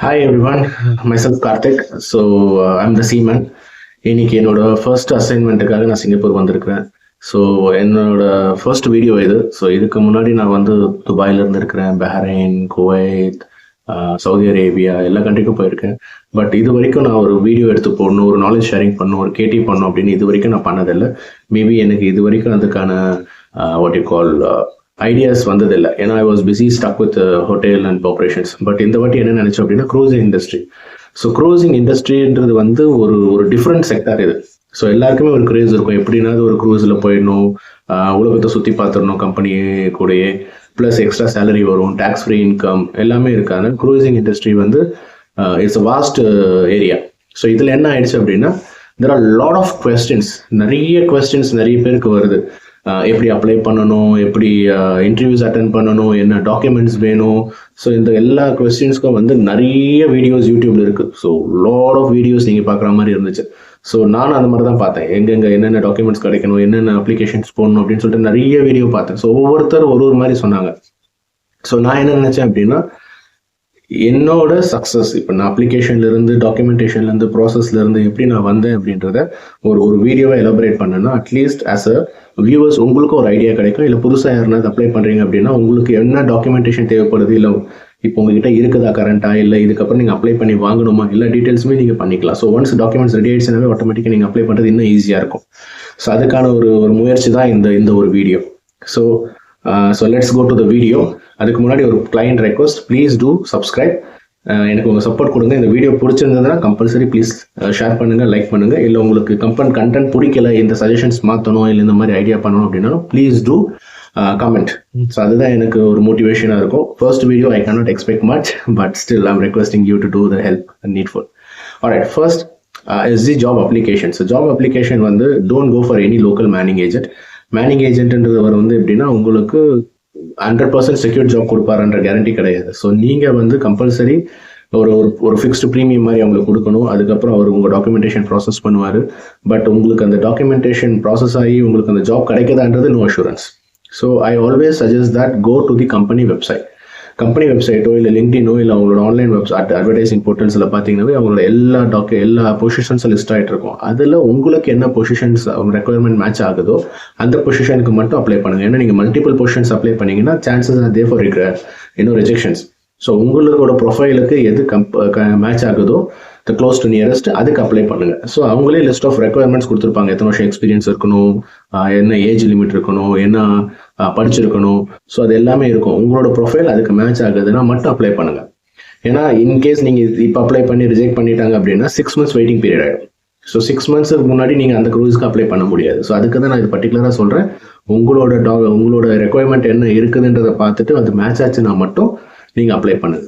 Hi everyone, myself Karthik. I'm the seaman. இன்னைக்கு என்னோட first அசைன்மெண்ட்டுக்காக நான் சிங்கப்பூர் வந்திருக்கிறேன். ஸோ என்னோட ஃபர்ஸ்ட் வீடியோ இது. ஸோ இதுக்கு முன்னாடி நான் வந்து துபாயில இருந்து இருக்கிறேன், பஹ்ரைன், குவைத், சவுதி அரேபியா எல்லா கண்ட்ரிக்கும் போயிருக்கேன். பட் இது வரைக்கும் நான் ஒரு வீடியோ எடுத்து போடணும், ஒரு நாலேஜ் ஷேரிங் பண்ணணும், ஒரு கேடி பண்ணணும் அப்படின்னு இது வரைக்கும் நான் பண்ணதில்லை. மேபி எனக்கு இது வரைக்கும் அதுக்கான வாட் யூ கால் ஐடியாஸ் வந்ததில்லை. ஏன்னா I was busy stuck with hotel and operations. But இந்த வாட்டி என்ன நினைச்சோம் அப்படின்னா க்ரூசிங் இண்டஸ்ட்ரி. ஸோ க்ரூசிங் இண்டஸ்ட்ரின்றது வந்து ஒரு டிஃப்ரெண்ட் செக்டார் இது. ஸோ எல்லாருக்குமே ஒரு கிரேஸ் இருக்கும், எப்படின்னா ஒரு க்ரூஸில் போயிடணும், உலகத்தை சுற்றி பார்த்துடணும் கம்பெனி கூடயே, ப்ளஸ் எக்ஸ்ட்ரா சேலரி வரும், டேக்ஸ் ஃப்ரீ இன்கம் எல்லாமே இருக்காங்க. க்ரூசிங் இண்டஸ்ட்ரி வந்து it's a vast area. So இதில் என்ன ஆயிடுச்சு அப்படின்னா there are lot of questions, நிறைய பேருக்கு வருது. எப்படி அப்ளை பண்ணணும், எப்படி இன்டர்வியூஸ் அட்டென்ட் பண்ணணும், என்ன டாக்குமெண்ட்ஸ் வேணும். ஸோ இந்த எல்லா கொஸ்டின்ஸ்க்கும் வந்து நிறைய வீடியோஸ் யூடியூப்ல இருக்கு. ஸோ லாட் ஆஃப் வீடியோஸ் நீங்கள் பார்க்குற மாதிரி இருந்துச்சு. ஸோ நானும் அந்த மாதிரி தான் பார்த்தேன், எங்கெங்கே என்னென்ன டாக்குமெண்ட்ஸ் கிடைக்கணும், என்னென்ன அப்ளிகேஷன்ஸ் போடணும் அப்படின்னு சொல்லிட்டு நிறைய வீடியோ பார்த்தேன். ஸோ ஒவ்வொருத்தர் ஒரு மாதிரி சொன்னாங்க. ஸோ நான் என்ன நினச்சேன் அப்படின்னா, என்னோட சக்ஸஸ் இப்போ நான் அப்ளிகேஷன்லேருந்து, டாக்குமெண்டேஷன்லேருந்து, ப்ராசஸ்லேருந்து எப்படி நான் வந்தேன் அப்படின்றத ஒரு வீடியோவை எலாபரேட் பண்ணேன்னா அட்லீஸ்ட் ஆஸ் அ வியூவர்ஸ் உங்களுக்கும் ஒரு ஐடியா கிடைக்கும். இல்லை புதுசாக யாருனாவது அப்ளை பண்ணுறீங்க அப்படின்னா உங்களுக்கு என்ன டாக்குமெண்டேஷன் தேவைப்படுது, இல்லை இப்போ உங்ககிட்ட இருக்குதா கரண்ட்டாக, இல்லை இதுக்கப்புறம் நீங்கள் அப்ளை பண்ணி வாங்கணுமா, எல்லா டீட்டெயில்ஸுமே நீங்கள் பண்ணிக்கலாம். ஸோ ஒன்ஸ் டாக்குமெண்ட்ஸ் ரெடி ஆயிடுச்சுனாவே ஆட்டோமேட்டிக்காக நீங்கள் அப்ளை பண்ணுறது இன்னும் ஈஸியாக இருக்கும். ஸோ அதுக்கான ஒரு முயற்சி தான் இந்த ஒரு வீடியோ. So let's go to the video. அதுக்கு முன்னாடி ஒரு client request, please do subscribe. எனக்கு உங்கள் சப்போர்ட் கொடுங்க. இந்த வீடியோ பிடிச்சிருந்ததுன்னா கம்பல்சரி ப்ளீஸ் ஷேர் பண்ணுங்கள், லைக் பண்ணுங்கள். இல்லை உங்களுக்கு கண்டென்ட் பிடிக்கல, இந்த சஜஷன்ஸ் மாற்றணும், இல்லை இந்த மாதிரி ஐடியா பண்ணணும் அப்படின்னாலும் ப்ளீஸ் டூ கமெண்ட். ஸோ அதுதான் எனக்கு ஒரு மோட்டிவேஷனாக இருக்கும். First video I can not expect much, but still I'm requesting you to do the help needful. Alright, first is the job application. So job application வந்து don't go for any local manning agent. Manning ஏஜென்ட்ன்றவர் வந்து எப்படின்னா உங்களுக்கு 100% secure job கொடுப்பாருன்ற guarantee கிடையாது. So நீங்கள் வந்து compulsory ஒரு ஃபிக்ஸ்டு ப்ரீமியம் மாதிரி அவங்களுக்கு கொடுக்கணும். அதுக்கப்புறம் அவர் உங்கள் டாக்குமெண்டேஷன் ப்ராசஸ் பண்ணுவார். பட் உங்களுக்கு அந்த டாக்குமெண்டேஷன் ப்ராசஸ் ஆகி உங்களுக்கு அந்த ஜாப் கிடைக்குதான்றது no assurance. So I always suggest that go to the company வெப்சைட்டோ இல்லை லிங்க்டினோ இல்லை அவங்களோட ஆன்லைன் அட்வர்டைசிங் போர்ட்டல்ஸில் பார்த்தீங்கன்னாவே அவங்களோட எல்லா பொசிஷன்ஸும் லிஸ்ட் ஆகிட்டு இருக்கும். அதில் உங்களுக்கு என்ன பொசிஷன்ஸ் ரெக்குயர்மெண்ட் மேட்ச் ஆகுதோ அந்த பொசிஷனுக்கு மட்டும் அப்ளை பண்ணுங்கள். ஏன்னா நீங்கள் மல்டிபிள் பொசிஷன்ஸ் அப்ளை பண்ணிங்கன்னா chances are there for rejections. So உங்களோட ப்ரொஃபைலுக்கு எது மேட்ச் ஆகுதோ த க்ளோஸ் டு நியரஸ்ட் அதுக்கு அப்ளை பண்ணுங்க. ஸோ அவங்களே லிஸ்ட் ஆஃப் ரெக்குயர்மெண்ட்ஸ் கொடுத்துருப்பாங்க. எத்தனை வருஷம் எக்ஸ்பீரியன்ஸ் இருக்கணும், என்ன ஏஜ் லிமிட் இருக்கணும், என்ன படிச்சிருக்கணும். ஸோ அது எல்லாமே இருக்கும். உங்களோட ப்ரொஃபைல் அதுக்கு மேட்ச் ஆகுதுன்னா மட்டும் அப்ளை பண்ணுங்க. ஏன்னா இன்கேஸ் நீங்கள் இப்போ அப்ளை பண்ணி ரிஜெக்ட் பண்ணிட்டாங்க அப்படின்னா 6 months வெயிட்டிங் பீரியட் ஆகிடும். ஸோ 6 monthsக்கு முன்னாடி நீங்கள் அந்த க்ரூஸ்க்கு அப்ளை பண்ண முடியாது. ஸோ அதுக்கு தான் நான் இது பர்டிகுலராக சொல்கிறேன். உங்களோட ரெக்குயர்மெண்ட் என்ன இருக்குதுன்றதை பார்த்துட்டு அது மேட்ச் ஆச்சுன்னா மட்டும் நீங்கள் அப்ளை பண்ணுங்க.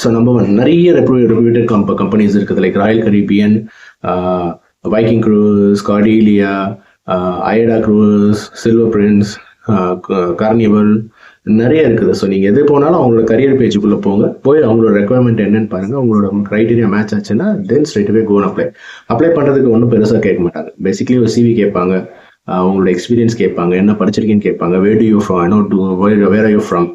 ஸோ நம்பர் 1, நிறைய ரெப்யூட்டட் கம்பெனிஸ் இருக்குது. Like Royal Caribbean, Viking cruise, Cordelia, AIDA cruise, Silver Prince, Carnival, நிறைய இருக்குது. ஸோ நீங்கள் எது போனாலும் அவங்களோட கரியர் பேஜுக்குள்ளே போய் அவங்களோட ரெக்குயர்மெண்ட் என்னன்னு பாருங்கள். உங்களோட க்ரைட்டீரியா மேட்ச் ஆச்சுன்னா தென் ஸ்ட்ரெயிட் அவே கோன் அப்ளை பண்ணுறதுக்கு ஒன்றும் பெருசாக கேட்க மாட்டாங்க. பேசிக்லி ஒரு சிவி கேட்பாங்க, உங்களோட எக்ஸ்பீரியன்ஸ் கேட்பாங்க, என்ன படிச்சிருக்கீங்கன்னு கேட்பாங்க, வேர் ஆர் யூ ஃப்ரம்,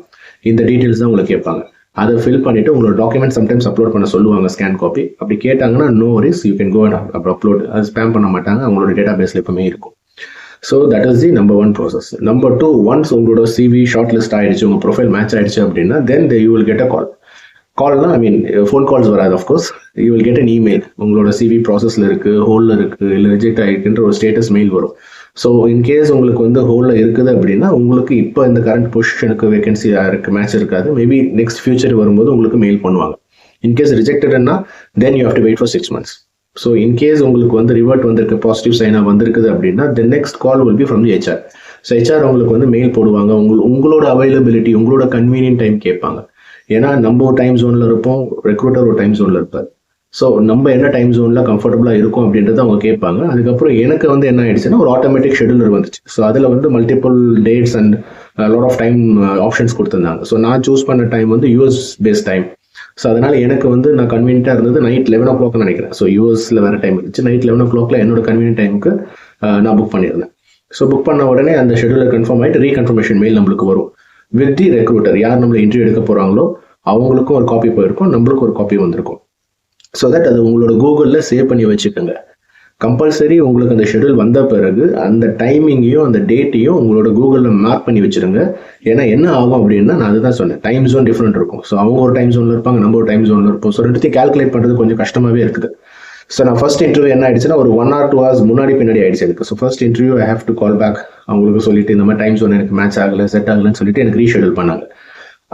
இந்த டீட்டெயில்ஸ் தான் உங்களுக்கு கேட்பாங்க. அதை ஃபில் பண்ணிவிட்டு உங்களோட டாக்குமெண்ட் சம்டைம்ஸ் அப்லோட் பண்ண சொல்லுவாங்க, ஸ்கேன் காப்பி. அப்படி கேட்டாங்கன்னா no worries, you can go and upload. அது ஸ்பேம் பண்ண மாட்டாங்க, அவங்களோட டேட்டா பேஸில் எப்பவுமே இருக்கும். So that is the number 1 process. Number 2, once உங்களோட சிவி ஷார்ட் லிஸ்ட் ஆயிடுச்சு, உங்கள் ப்ரொஃபைல் மேட்ச் ஆயிடுச்சு அப்படின்னா then you will get a கால்னா ஃபோன் கால்ஸ் வராது. Of course you will get an email. உங்களோட சிவி ப்ராசஸில் இருக்குது, ஹோலில் இருக்குது, இல்லை ரிஜெக்ட் ஆகிருக்குன்ற ஒரு ஸ்டேட்டஸ் மெயில் வரும். ஸோ இன்கேஸ் உங்களுக்கு வந்து ஹோலில் இருக்குது அப்படின்னா உங்களுக்கு இப்போ இந்த கரண்ட் பொசிஷனுக்கு வேகன்சி மேட்ச் இருக்காது. மேபி நெக்ஸ்ட் ஃபியூச்சர் வரும்போது உங்களுக்கு மெயில் பண்ணுவாங்க. இன்கேஸ் ரிஜெக்டட்னா then you have to wait for 6 months. So in case உங்களுக்கு வந்து ரிவர்ட் வந்திருக்கு, பாசிட்டிவ் சைனாக வந்திருக்குது அப்படின்னா the next call will be from the HR. So HR உங்களுக்கு வந்து மெயில் போடுவாங்க. உங்களோட அவைலபிலிட்டி, உங்களோட கன்வீனியன்ட் டைம் கேட்பாங்க. ஏன்னா நம்ம ஒரு டைம் ஜோனில் இருப்போம், ரெக்ரூட்டர் ஒரு டைம் ஜோனில் இருப்பார். ஸோ நம்ம என்ன டைம் ஜோனில் கம்ஃபர்டபுளாக இருக்கும் அப்படின்றத அவங்க கேட்பாங்க. அதுக்கப்புறம் எனக்கு வந்து என்ன ஆயிடுச்சுன்னா ஒரு ஆட்டோமேட்டிக் ஷெடியூலர் வந்துச்சு. ஸோ அதில் வந்து multiple dates and lot of time options கொடுத்துருந்தாங்க. ஸோ நான் சூஸ் பண்ண டைம் வந்து US பேஸ்ட் டைம். ஸோ அதனால் எனக்கு வந்து நான் கன்வீனியன்ட்டாக இருந்தது நைட் 11 o'clock நினைக்கிறேன். ஸோ யூஎஸில் வேறு டைம் இருந்துச்சு. நைட் 11 o'clock என்னோட கன்வீனியன்ட் டைமுக்கு நான் புக் பண்ணியிருந்தேன். ஸோ புக் பண்ண உடனே அந்த ஷெடியூலர் கன்ஃபார்ம் ஆகிட்டு ரீகன்ஃபர்மேஷன் மெயில் நம்மளுக்கு வரும் வித் தி ரெக்ரூட்டர். யார் நம்மளை இன்டர்வியூ எடுக்க போகிறாங்களோ அவங்களுக்கும் ஒரு காப்பி போயிருக்கும், நம்மளுக்கும் ஒரு காப்பி வந்திருக்கும். ஸோ தட் அது உங்களோட கூகுளில் சேவ் பண்ணி வச்சுக்கோங்க. கம்பல்சரி உங்களுக்கு அந்த ஷெடியூல் வந்த பிறகு அந்த டைமிங்கையும் அந்த டேட்டையும் உங்களோட கூகுளில் மார்க் பண்ணி வச்சுருங்க. ஏன்னா என்ன ஆகும் அப்படின்னா, நான் அதுதான் சொன்னேன், டைம் ஜோன் டிஃப்ரெண்ட் இருக்கும். ஸோ அவங்க ஒரு டைம் ஜோனில் இருப்பாங்க, நம்ம ஒரு டைம் ஜோனில் இருப்போம். ஸோ ரெண்டுத்தையும் கால்குலேட் பண்ணுறது கொஞ்சம் கஷ்டமாகவே இருக்குது. ஸோ நான் ஃபர்ஸ்ட் இன்டர்வியூ என்ன ஆயிடுச்சுன்னா, ஒரு 1 or 2 hours முன்னாடி பின்னாடி ஆயிடுச்சு எனக்கு. So first interview I have to call back. அவங்களுக்கு சொல்லிட்டு இந்த மாதிரி டைம் ஜோன் எனக்கு மேட்ச் ஆகலை, செட் ஆகலைன்னு சொல்லிட்டு எனக்கு ரீஷெடியூல் பண்ணாங்க.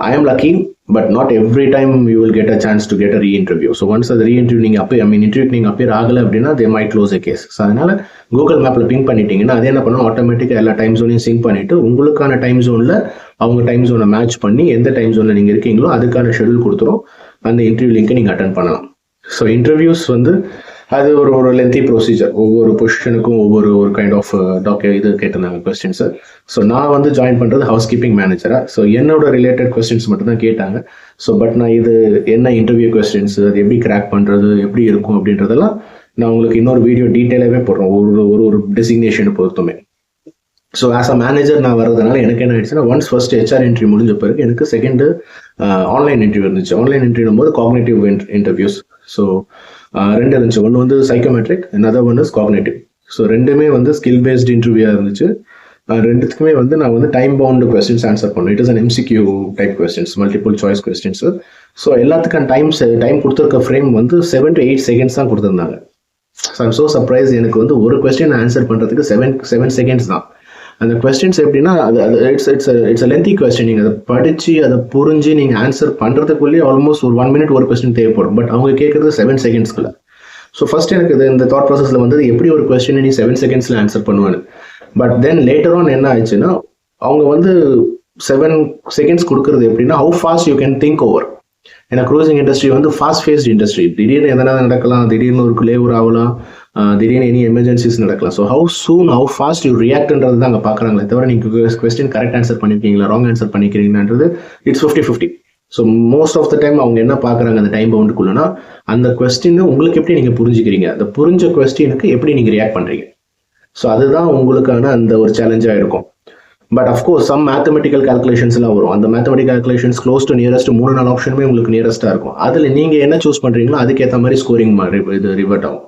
I am lucky, but not every time you will get a chance to get a re-interview. So once the re-interview நீங்க அப்போ இன்டர்வியூ நீங்க appear ஆகலை அப்படின்னா they might close a case. So அதனால கூகுள் மேப்ல பிங் பண்ணிட்டீங்கன்னா அது என்ன பண்ணும், ஆட்டோமேட்டிக்காக எல்லா டைம் ஜோனையும் சிங்க் பண்ணிட்டு உங்களுக்கான டைம் ஜோன்ல அவங்க டைம் ஜோனை மேட்ச் பண்ணி எந்த டைம் ஜோன்ல நீங்க இருக்கீங்களோ அதுக்கான ஷெடியூல் கொடுத்துரும். அந்த இன்டர்வியூ லிங்கை நீங்க அட்டன் பண்ணலாம். ஸோ இன்டர்வியூஸ் வந்து அது ஒரு லென்த்தி ப்ரொசீஜர். ஒவ்வொரு பொசிஷனுக்கும் ஒரு கைண்ட் ஆஃப் இது கேட்டிருந்தாங்க கொஸ்டின்ஸு. ஸோ நான் வந்து ஜாயின் பண்ணுறது ஹவுஸ் கீப்பிங் மேனேஜராக. ஸோ என்னோட ரிலேட்டட் கொஸ்டின்ஸ் மட்டும் தான் கேட்டாங்க. ஸோ பட் நான் இது என்ன இன்டர்வியூ கொஸ்டின்ஸ், அது எப்படி கிராக் பண்ணுறது, எப்படி இருக்கும் அப்படின்றதெல்லாம் நான் உங்களுக்கு இன்னொரு வீடியோ டீட்டெயிலாகவே போடுறேன், ஒரு டெசிக்னேஷனை பொறுத்துமே. ஸோ ஆஸ் அ மேனேஜர் நான் வர்றதுனால எனக்கு என்ன ஆயிடுச்சுன்னா, ஒன்ஸ் ஃபர்ஸ்ட் ஹெச்ஆர் இன்டர்வியூ முடிஞ்ச பிறகு எனக்கு செகண்ட் ஆன்லைன் இன்டர்வியூ இருந்துச்சு. ஆன்லைன் இன்டர்வியூ போது காக்னேட்டிவ் இன்டர்வியூஸ். ஸோ 2 இருந்துச்சு. ஒன்று வந்து psychometric, another one is cognitive. So ரெண்டுமே வந்து ஸ்கில் பேஸ்ட் இன்டர்வியூவாக இருந்துச்சு. ரெண்டுத்துக்குமே வந்து நான் வந்து டைம் பவுண்ட் கொஸ்டின்ஸ் ஆன்சர் பண்ணேன். It is an MCQ type questions, multiple choice questions. So எல்லாத்துக்கும் டைம் கொடுத்துருக்க ஃப்ரேம் வந்து 7 to 8 seconds தான் கொடுத்துருந்தாங்க. So I'm so surprise. எனக்கு வந்து ஒரு கொஸ்டின் ஆன்சர் பண்ணுறதுக்கு 7 seconds தான். அந்த கொஸ்டின்ஸ் எப்படின்னா, இட்ஸ் லென்த்தி கொஸ்டின். நீங்கள் அதை படித்து அதை புரிஞ்சு நீங்கள் ஆன்சர் பண்ணுறதுக்குள்ளேயே ஆல்மோஸ்ட் ஒரு 1 minute ஒரு கொஸ்டின் தேவைப்படும். பட் அவங்க கேட்குறது 7 secondsக்குள்ள. ஸோ ஃபர்ஸ்ட் எனக்கு இந்த தாட் ப்ராசஸில் வந்து எப்படி ஒரு கொஸ்டின் நீ 7 secondsல ஆன்சர் பண்ணுவேன்னு. பட் தென் லேட்டர் ஆன் என்ன ஆயிடுச்சுன்னா, அவங்க வந்து 7 seconds கொடுக்குறது எப்படின்னா, how fast you can think over. ஏன்னா க்ரூசிங் இண்டஸ்ட்ரி வந்து ஃபாஸ்ட் ஃபேஸ்ட் இண்டஸ்ட்ரி. திடீர்னு எதனா நடக்கலாம், திடீர்னு ஒரு லேவர் ஆகலாம், திடீர்னு எனி எமர்ஜென்சிஸ் நடக்கலாம். ஸோ ஹவு ஃபாஸ்ட் யூ ரியாக்ட்ன்றது தான் அங்கே பார்க்குறாங்களே தவிர நீங்கள் கொஸ்டின் கரெக்ட் ஆன்சர் பண்ணியிருக்கீங்களா, ராங் ஆன்சர் பண்ணிக்கிறீங்கன்றது it's 50-50. So most of the time அவங்க என்ன பார்க்குறாங்க அந்த டைம் பவுண்டுக்குள்ளனா, அந்த கொஸ்டின் உங்களுக்கு எப்படி நீங்கள் புரிஞ்சுக்கிறீங்க, அந்த புரிஞ்ச கொஸ்டினுக்கு எப்படி நீங்கள் ரியாக்ட் பண்ணுறீங்க. ஸோ அதுதான் உங்களுக்கான அந்த ஒரு சேலஞ்சாக இருக்கும். பட் அஃப்கோர்ஸ் சம் மேத்தமெட்டிக்கல் கால்குலேஷன்ஸ்லாம் வரும். அந்த mathematical calculations close to nearest 3-4 ஆப்ஷனுமே உங்களுக்கு நியரஸ்ட்டாக இருக்கும். அதில் நீங்கள் என்ன சூஸ் பண்ணுறீங்களோ அதுக்கேற்ற மாதிரி ஸ்கோரிங் இது ரிவர்ட் ஆகும்.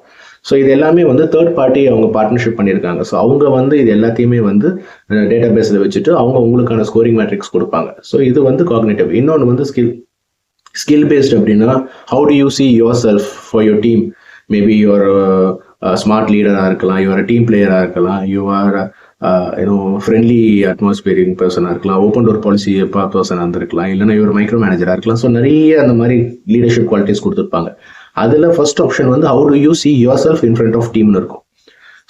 ஸோ இது எல்லாமே வந்து தேர்ட் பார்ட்டி அவங்க பார்ட்னர்ஷிப் பண்ணியிருக்காங்க. ஸோ அவங்க வந்து இது எல்லாத்தையுமே வந்து டேட்டா பேஸில் வச்சுட்டு அவங்க உங்களுக்கான ஸ்கோரிங் மேட்ரிக்ஸ் கொடுப்பாங்க. ஸோ இது வந்து காக்னேட்டிவ். இன்னொன்று வந்து ஸ்கில் பேஸ்ட். அப்படின்னா how do you see yourself for your team. Maybe your smart லீடராக இருக்கலாம், யுவர் டீம் பிளேயராக இருக்கலாம், யுவர் ஃப்ரெண்ட்லி அட்மாஸ்பியரிங் பர்சனாக இருக்கலாம், ஓப்பன் டோர் பாலிசி பர்சனாக இருந்திருக்கலாம், இல்லைன்னா இவர் மைக்ரோ மேனேஜராக இருக்கலாம். ஸோ நிறைய அந்த மாதிரி லீடர்ஷிப் குவாலிட்டிஸ் கொடுத்துருப்பாங்க. அதில் ஃபர்ஸ்ட் ஆப்ஷன் வந்து how do you see yourself in front of டீம்னு இருக்கும்.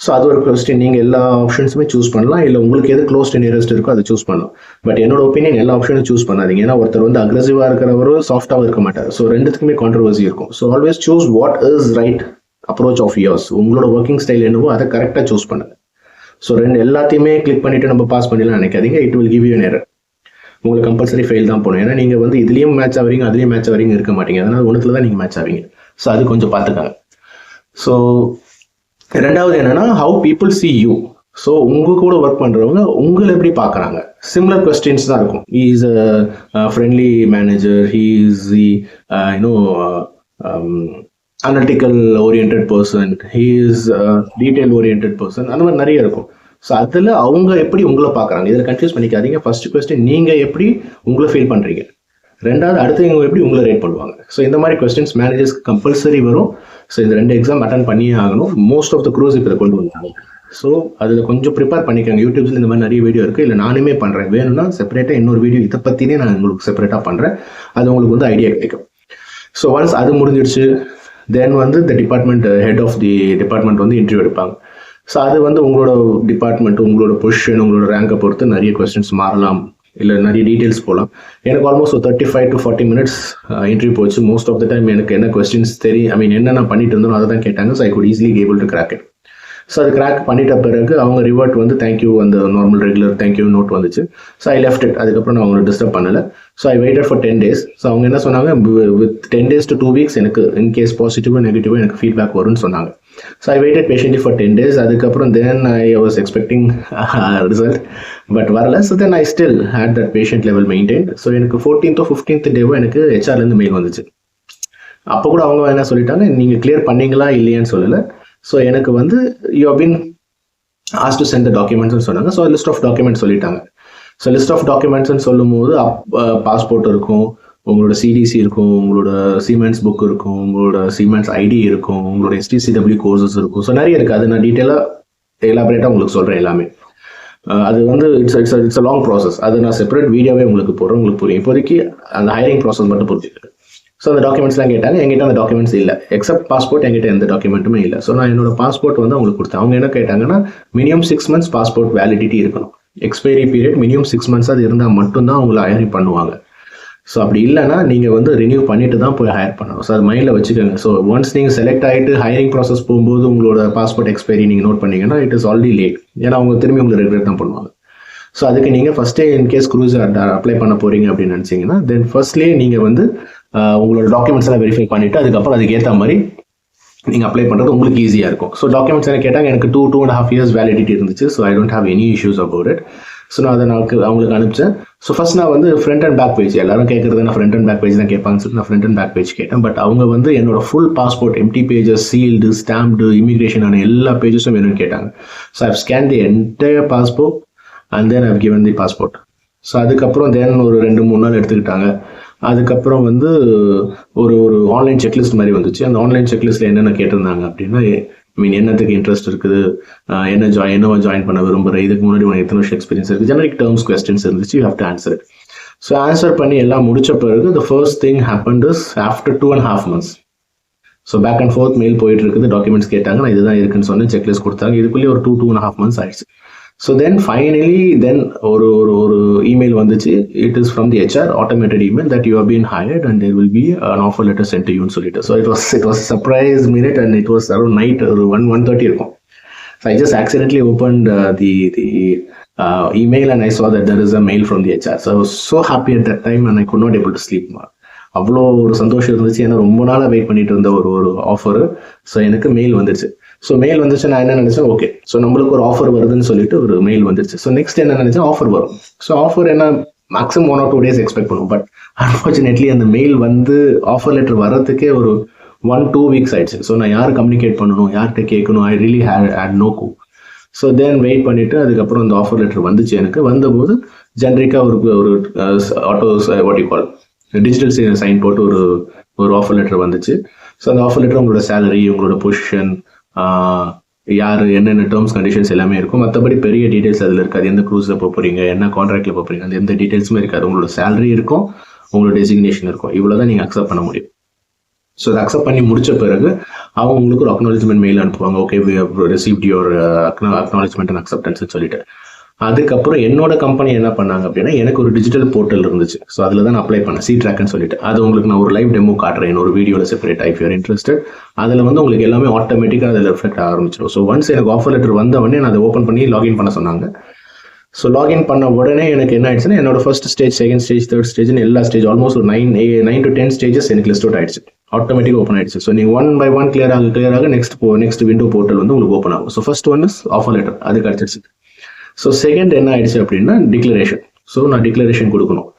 ஸோ அது ஒரு கொஸ்டின். நீங்கள் எல்லா ஆப்ஷன்ஸுமே சூஸ் பண்ணலாம், இல்லை உங்களுக்கு எது க்ளோஸ் டு நியரஸ்ட் இருக்கோ அதை சூஸ் பண்ணலாம். பட் என்னோட ஒப்பீனியன் எல்லா ஆப்ஷனும் சூஸ் பண்ணாதீங்க. ஏன்னா ஒருத்தர் வந்து அக்ரெசிவாக இருக்கிறவரும் சாஃப்டாகவும் இருக்க மாட்டார். ஸோ ரெண்டுத்துக்குமே கான்ட்ரவர்சி இருக்கும். So always choose what is right approach of yours. உங்களோட ஒர்க்கிங் ஸ்டைல் என்னவோ அதை கரெக்டாக சூஸ் பண்ணுங்க. ஸோ எல்லாத்தையுமே கிளிக் பண்ணிட்டு நம்ம பாஸ் பண்ணிடலாம் நினைக்காதீங்க. It will give you an error. உங்களுக்கு கம்பல்சரி ஃபெயில் தான் போகணும். ஏன்னா நீங்கள் வந்து இதுலேயும் மேட்ச் ஆவீங்க, அதுலேயும் மேட்ச் ஆவீங்க இருக்க மாட்டீங்க. அதனால் ஒன்றுத்துல தான் நீங்கள் மேட்ச் ஆவீங்க. ஸோ அது கொஞ்சம் பார்த்துக்காங்க. ஸோ ரெண்டாவது என்னன்னா, how people see you. So உங்க கூட ஒர்க் பண்ணுறவங்க உங்களை எப்படி பார்க்குறாங்க. சிமிலர் கொஸ்டின்ஸ் தான் இருக்கும். He is a friendly manager, he is analytical oriented person, he is detail oriented person, அந்த மாதிரி நிறைய இருக்கும். ஸோ அதில் அவங்க எப்படி உங்களை பார்க்குறாங்க, இதில் கன்ஃபியூஸ் பண்ணிக்காதீங்க. ஃபர்ஸ்ட் கொஸ்டின் நீங்கள் எப்படி உங்களை ஃபீல் பண்ணுறீங்க, ரெண்டாவது அடுத்தவங்க எப்படி உங்களை ரேட் பண்ணுவாங்க. ஸோ இந்த மாதிரி கொஸ்டின்ஸ் மேனேஜர்ஸ் கம்பல்சரி வரும். ஸோ இந்த 2 எக்ஸாம் அட்டன் பண்ணியே ஆகணும். மோஸ்ட் ஆஃப் த க்ரூஸ் இப்போ கொண்டு வந்தாங்க. ஸோ அதில் கொஞ்சம் ப்ரிப்பேர் பண்ணிக்கோங்க. யூடியூப்ஸில் இந்த மாதிரி நிறைய வீடியோ இருக்குது, இல்லை நானுமே பண்ணுறேன். வேணும்னா செப்பரேட்டாக இன்னொரு வீடியோ இதை பற்றினே நான் உங்களுக்கு செப்பரேட்டாக பண்ணுறேன். அது உங்களுக்கு வந்து ஐடியா கிடைக்கும். ஸோ ஒன்ஸ் அது முடிஞ்சிடுச்சு, தென் வந்து the department head of the department வந்து இன்டர்வியூ எடுப்பாங்க. ஸோ அது வந்து உங்களோட டிபார்ட்மெண்ட், உங்களோட பொசிஷன், உங்களோட ரேங்கை பொறுத்து நிறைய கொஸ்டின்ஸ் மாறலாம், இல்லை நிறைய டீட்டெயில்ஸ் போகலாம். எனக்கு ஆல்மோஸ்ட் 35 to 40 minutes இன்டர்வியூ போச்சு. மோஸ்ட் ஆஃப் த டைம் எனக்கு என்ன கொஸ்டின்ஸ் தெரியும், என்னென்ன பண்ணிட்டு இருந்தோம் அதை தான் கேட்டாங்க. So I could easily able to crack it. So அது கிராக் பண்ணிட்ட பிறகு அவங்க ரிவர்ட் வந்து தேங்க்யூ அந்த நார்மல் ரெகுலர் தேங்க்யூ நோட் வந்துச்சு. So I left it. அதுக்கப்புறம் நான் அவங்களை டிஸ்டர்ப் பண்ணலை. So I weighted for 10 days. So அவங்க என்ன சொன்னாங்க, வித் 10 days to 2 weeks எனக்கு இன்கேஸ் பாசிட்டிவோ நெகட்டிவோ எனக்கு ஃபீட்பேக் வரும்னு சொன்னாங்க. So I weighted patiently for 10 days. அதுக்கப்புறம் தென் I was expecting result, but வரல. So then I still had that patient level maintain. So எனக்கு 14th or 15th டேவோ எனக்கு ஹெச்ஆர்லேருந்து மெயில் வந்துச்சு. அப்போ கூட அவங்க என்ன சொல்லிட்டாங்க, நீங்கள் கிளியர் பண்ணீங்களா இல்லையான்னு சொல்லலை. ஸோ எனக்கு வந்து you have been ask to send the டாக்குமெண்ட்ஸ்னு சொன்னாங்க. ஸோ லிஸ்ட் ஆஃப் டாக்குமெண்ட்ஸ் சொல்லிட்டாங்க. ஸோ லிஸ்ட் ஆஃப் டாக்குமெண்ட்ஸ்னு சொல்லும் போது பாஸ்போர்ட் இருக்கும், உங்களோட சிடிசி இருக்கும், உங்களோட சீமென்ஸ் புக் இருக்கும், உங்களோட சீமென்ஸ் ஐடி இருக்கும், உங்களோட STCW கோர்சஸ் இருக்கும். ஸோ நிறைய இருக்குது. அது நான் டீட்டெயிலாக எலாபரேட்டாக உங்களுக்கு சொல்கிறேன் எல்லாமே. அது வந்து இட்ஸ் அ லாங் ப்ராசஸ். அது நான் செப்பரேட் வீடியோவே உங்களுக்கு போடுறேன், உங்களுக்கு புரியும். இப்போதைக்கு அந்த ஹைரிங் ப்ராசஸ் மட்டும் புரிஞ்சுக்கிறேன். ஸோ அந்த டாக்குமெண்ட்ஸ்லாம் கேட்டாங்க. என்கிட்ட அந்த டாக்குமெண்ட்ஸ் இல்லை, எக்ஸப்ட் பாஸ்போர்ட். என்கிட்ட எந்த டாக்குமெண்ட்டுமே இல்லை. ஸோ நான் என்னோட பாஸ்போர்ட் வந்து அவங்களுக்கு கொடுத்தேன். அவங்க என்ன கேட்டாங்கன்னா, மினிமம் 6 months பாஸ்போர்ட் வேலிடிட்டி இருக்கணும். எக்ஸ்பைரி பீரியட் மினிமம் 6 months அது இருந்தால் மட்டும்தான் அவங்களை ஹையரிங் பண்ணுவாங்க. ஸோ அப்படி இல்லைன்னா நீங்கள் வந்து ரினியூ பண்ணிட்டு தான் போய் ஹையர் பண்ணணும். ஸோ அது மைண்டில் வச்சுக்கோங்க. ஸோ ஒன்ஸ் நீங்கள் செலக்ட் ஆகிட்டு ஹையரிங் ப்ராசஸ் போகும்போது உங்களோட பாஸ்போர்ட் எக்ஸ்பைரி நீங்கள் நோட் பண்ணீங்கன்னா இட் இஸ் ஆல்ரெடி லேட். ஏன்னா அவங்க திரும்பி உங்களை ரெகுலேட் தான் பண்ணுவாங்க. ஸோ அதுக்கு நீங்கள் ஃபஸ்ட்டே இன்கேஸ் க்ரூஸ் அப்ளை பண்ண போகிறீங்க அப்படின்னு நினச்சிங்கன்னா தென் ஃபர்ஸ்ட்லேயே நீங்கள் வந்து உங்களோட டாக்குமெண்ட்ஸ் எல்லாம் வெரிஃபை பண்ணிவிட்டு அதுக்கப்புறம் அதுக்கேற்ற மாதிரி நீங்கள் அப்ளை பண்ணுறது உங்களுக்கு ஈஸியாக இருக்கும். ஸோ டாக்குமெண்ட்ஸ் என்ன கேட்டாங்க, எனக்கு 2.5 years வேலிடிட்டி இருந்துச்சு. So I don't have any issues about it. So நான் அதை அவங்களுக்கு அனுப்பிச்சேன். ஸோ ஃபர்ஸ்ட் நான் வந்து ஃப்ரண்ட் அண்ட் பேக் பேஜ், எல்லாரும் கேட்குறது நான் ஃப்ரண்ட் அண்ட் பேக் பேஜ் தான் கேட்பாங்கன்னு சொல்லிட்டு நான் ஃப்ரண்ட் அண்ட் பேக் பேஜ் கேட்டேன். பட் அவங்க வந்து என்னோட full passport empty pages, sealed, stamped, இமிகிரேஷனான எல்லா பேஜஸும் வேணும்னு கேட்டாங்க. So I've scan the entire passport and then I've given the passport. So அதுக்கப்புறம் தென் ஒரு 2-3 நாள் எடுத்துக்கிட்டாங்க. அதுக்கப்புறம் வந்து ஒரு ஆன்லைன் செக்லிஸ்ட் மாதிரி வந்துச்சு. அந்த ஆன்லைன் செக்லிஸ்ட்டில் என்னென்ன கேட்டிருந்தாங்க அப்படின்னா, என்னத்துக்கு இன்ட்ரெஸ்ட் இருக்குது, என்னவா ஜாயின் பண்ண விரும்புகிறேன், இதுக்கு முன்னாடி உனக்கு எத்தனை வருஷம் எக்ஸ்பீரியன்ஸ் இருக்குது, ஜெனரிக் டேர்ம்ஸ் கொஸ்டின்ஸ் இருந்துச்சு. You have to answer it. So answer பண்ணி எல்லாம் முடிச்ச பிறகு the first thing happened is after 2.5 months. So back and forth mail போயிட்டு இருக்குது. டாக்குமெண்ட்ஸ் கேட்டாங்க, நான் இதுதான் இருக்குன்னு சொன்னேன், செக்லிஸ்ட் கொடுத்தாங்க. இதுக்குள்ளேயே ஒரு 2.5 months ஆயிடுச்சு. ஸோ தென் ஃபைனலி ஒரு இமெயில் வந்துச்சு. It is from the HR automated email that you have been hired and there will be an offer letter sent to you ன்னு சொல்லிட்டு. So it was surprise minute and it was around night ஒரு 1:30 இருக்கும். So I just accidentally opened the email and I saw that there is a mail from the HR. So I was so happy at that time and I could not able to sleep. அவ்வளோ ஒரு சந்தோஷம் இருந்துச்சு. ஏன்னா ரொம்ப நாளாக wait பண்ணிட்டு இருந்த ஒரு ஆஃபரு. ஸோ எனக்கு மெயில் வந்துருச்சு. ஸோ மெயில் வந்துச்சு. நான் என்ன நினச்சேன், ஓகே ஸோ நம்மளுக்கு ஒரு ஆஃபர் வருதுன்னு சொல்லிட்டு ஒரு மெயில் வந்துருச்சு. ஸோ நெக்ஸ்ட் என்ன நினச்சேன், ஆஃபர் வரும். ஸோ ஆஃபர் என்ன மேக்ஸிமம் 1 or 2 days எக்ஸ்பெக்ட் பண்ணுவோம். பட் அன்ஃபார்ச்சுனேட்லி அந்த மெயில் வந்து ஆஃபர் லெட்டர் வர்றதுக்கே ஒரு 1-2 weeks ஆயிடுச்சு. ஸோ நான் யார் கம்யூனிகேட் பண்ணணும், யார்கிட்ட கேட்கணும், ஐ ரியலி ஹேட் நோ கூ. ஸோ தென் வெயிட் பண்ணிவிட்டு அதுக்கப்புறம் அந்த ஆஃபர் லெட்டர் வந்துச்சு. எனக்கு வந்தபோது ஜென்ரிக்காக ஒரு auto what you call digital sign போட்டு ஒரு ஆஃபர் லெட்டர் வந்துச்சு. ஸோ அந்த ஆஃபர் லெட்டர் உங்களோட சேலரி, உங்களோட பொசிஷன், யார், என்னென்ன டேர்ம்ஸ் கண்டிஷன்ஸ் எல்லாமே இருக்கும். மற்றபடி பெரிய டீடைல்ஸ் அதில் இருக்காது. எந்த க்ரூஸில் போகிறீங்க, என்ன கான்ட்ராக்டில் போகிறீங்க, அந்த எந்த டீடைல்ஸுமே இருக்காது. உங்களோட சேலரி இருக்கும், உங்களோட டெசிக்னேஷன் இருக்கும். இவ்வளோ தான் நீங்கள் அக்செப்ட் பண்ண முடியும். ஸோ அதை அக்செப்ட் பண்ணி முடிச்ச பிறகு அவங்க உங்களுக்கு ஒரு அக்னாலஜ்மெண்ட் மெயில் அனுப்புவாங்க. Okay we have received your acknowledgement and அக்செப்டன்ஸ்னு சொல்லிட்டு. அதுக்கப்புறம் என்னோட கம்பெனி என்ன பண்ணாங்க அப்படின்னா, எனக்கு ஒரு டிஜிட்டல் போர்ட்டல் இருந்துச்சு. ஸோ அதில் தான் நான் அப்ளை பண்ணேன், C-Trackன்னு சொல்லிட்டு. அது உங்களுக்கு நான் ஒரு லைவ் டெமோ காட்டுறேன் ஒரு வீடியோவில் செப்பரேட் இஃப் யூர் இன்ட்ரெஸ்டட். அதில் வந்து உங்களுக்கு எல்லாமே ஆட்டோமேட்டிக்காக அதில் ரிஃப்ளெக்ட் ஆரம்பிச்சிடும். ஸோ ஒன்ஸ் எனக்கு ஆஃபர் லெட்டர் வந்த உடனே நான் அதை ஓப்பன் பண்ணி லாகின் பண்ண சொன்னாங்க. ஸோ லாகின் பண்ண உடனே எனக்கு என்ன ஆயிடுச்சுன்னா, என்னோட first stage, second stage, third ஸ்டேஜ்னு எல்லா ஸ்டேஜ் ஆல்மோஸ்ட் ஒரு 9 to 10 ஸ்டேஜஸ் எனக்கு லிஸ்ட் அவுட் ஆயிடுச்சு. ஆட்டோமேட்டிக் ஓப்பன் ஆயிடுச்சு. ஸோ நீங்கள் 1 by 1 கிளியராக நெக்ஸ்ட் விண்டோ போர்ட்டல் வந்து உங்களுக்கு ஓப்பன் ஆகும். So first one is offer letter, அது கிடச்சிருச்சு. ஸோ செகண்ட் என்ன ஆயிடுச்சு அப்படின்னா டிக்ளரேஷன். ஸோ நான் டிக்ளரேஷன் கொடுக்கணும்.